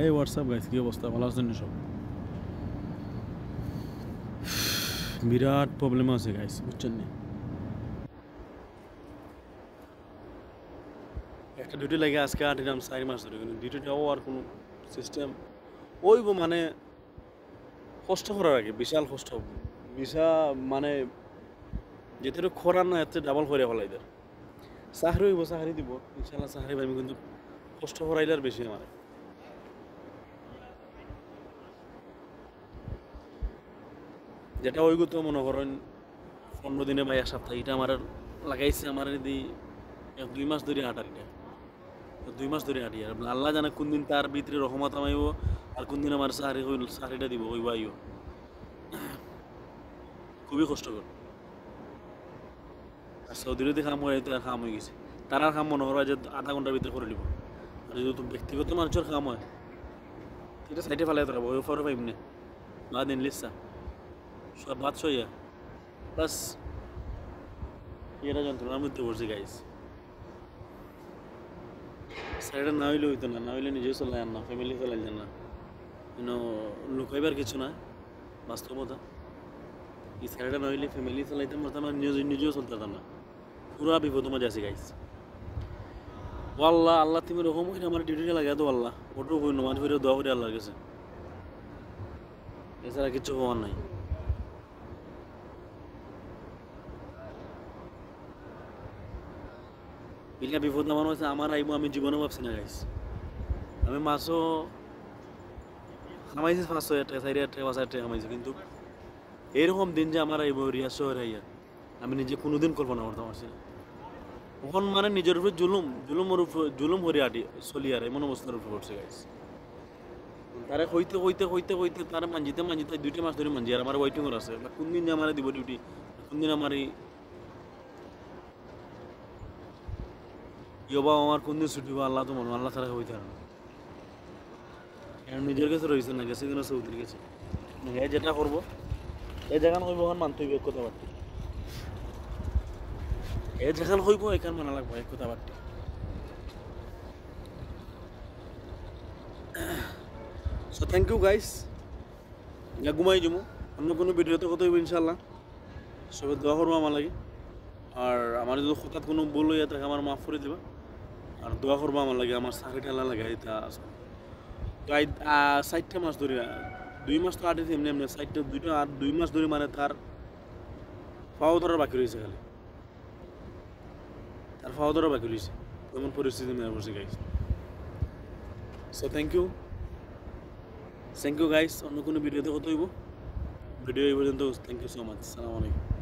এই WhatsApp guys, কি অবস্থা? ভালো আছেন সব? বিরাট প্রবলেম আছে গাইস, বুঝছেন না? একটা ডিউটি লাগে আজকে আটিলাম 4 মাস ধরে, কিন্তু ডিউটিটাও আর কোনো সিস্টেম ওইব মানে কষ্ট করার আগে বিশাল কষ্ট। মানে যেতে খরার না এতে ডাবল করে ফেলাই দেয়। চাকরি হইব, চাকরি দিব ইনশাল্লাহ, চাকরি পাইব, কিন্তু কষ্ট করাইলে আর বেশি আমার। যেটা ওই তো মনে করেন 15 দিনে বা 1 সপ্তাহ, এটা আমার লাগাইছে আমার যদি 1-2 মাস ধরে হাঁটার, এটা 2 মাস ধরে হাঁটি। আর আল্লাহ জানে কোন দিন তার ভিতরে রহমত আমাইব, আর কোন দিন আমার চাকরিটা দিব হইব আইও। খুবই কষ্টকর। আর সৌদির যদি কাম হয়, কাম হয়ে গেছে, তার আর কাম মনে করা যে আধা ঘন্টার ভিতরে করে নিব। আর যদি ব্যক্তিগত মানুষের কাম হয়, এটা সাইডে ফেলাই ধরাবো, ওই ফরে পাইব না বা দিন লিসা সব বাদ সইয়া বাস। এটা যন্ত্রণার মধ্যে পড়ছে গাইস। সাইডে না হইলে হইতো না, না হইলে নিজেও চলাই আন না, ফ্যামিলি চলাই যান না, লুকাইবার কিছু না, বাস্তবতা। এই সাইডে না হইলে ফ্যামিলি চালাইতাম পারতাম না, নিজেও চলতাম না, পুরা বিপদ মাঝে আছে গাইস। আল্লাহ আল্লাহ তুমি রকম হইলে আমার ডিউটিটা লাগে তো আল্লাহ, ওটু হই নমাজ ফিরে দোয়া করে আল্লাহর কাছে, এছাড়া কিছু হওয়ার নাই। বিলা বিপদ নামানো হয়েছে আমার আইব, আমি জীবনে ভাবছি না গাইস। আমি মাছও খামাইছি 500 টাকা, 4,000 টাকা, 5,000 টাকা খামাইছি, কিন্তু এরকম দিন যে আমার আইব রিয়াজ শহরে আইয়া, আমি নিজে কোনোদিন কল্পনা করতে পারছি না। তখন মানে নিজের উপরে জুলুম হরে আটি চলি আর এমন অবস্থার উপরে পড়ছে গাইস। তারা হইতে হইতে হইতে হইতে তারা মানজিতে 2টা মাস ধরে মানজি, আর আমার ওয়েটিং আছে কোন দিন যে আমার দিব ডিউটি, কোন দিন আমার ইয়বা আমার কোন দিন ছুটি হবো, আল্লাহ তো মনে আল্লাহ তারা হইতে না। নিজের কাছে রয়েছে না, গেছে কিনা চৌধুরীর কাছে, এ যেটা করবো এই যেখান হইব ওখান মানতে হইব, এক কথা বার্তি এ যেখান হইব এখান মানা লাগবো, এক কথা বার্তি। সো থ্যাংক ইউ গাইস, ঘুমাই যাবো, অন্য কোনো ভিডিওতে কথা হইব ইনশাল্লাহ। সবাই দোয়া করবো আমার লাগে, আর আমার যদি হঠাৎ কোনো ভুল হইয়া থাকে আমার মাফ করে দেবা, আর দোয়া করবো আমার লাগে, আমার চাকরি ঠেলা লাগে এটা আছে। তো 4টা মাস ধরে, 2 মাস তো আটে এমনি এমনি 2টা আর 2 মাস ধরে মানে তার ফাওয়া ধরার বাকি রয়েছে, খালি তার ফাওয়া ধরার বাকি রয়েছে, এমন পরিস্থিতি মেয়ে বসে guys. So thank you guys, অন্য কোনো ভিডিওতে কথা হইব। ভিডিও এই পর্যন্ত, থ্যাংক ইউ সো মাচ, আসসালামু আলাইকুম।